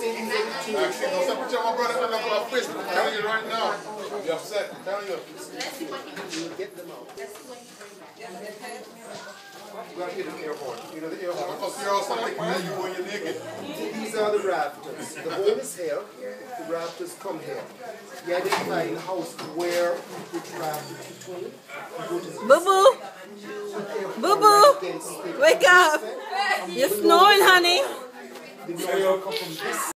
Actually, no, some picture of my brother and I'm fish. I'm telling you right now. You're upset. I'm telling you. Get them out. We have to get an air horn. You know the air horn? Because you're also thinking that you when you're naked. These are the rafters. The hole is here. The rafters come here. You identify in the house where which rafters between. Boo boo! Boo boo! Wake up! You're snoring, honey. The noise will come from this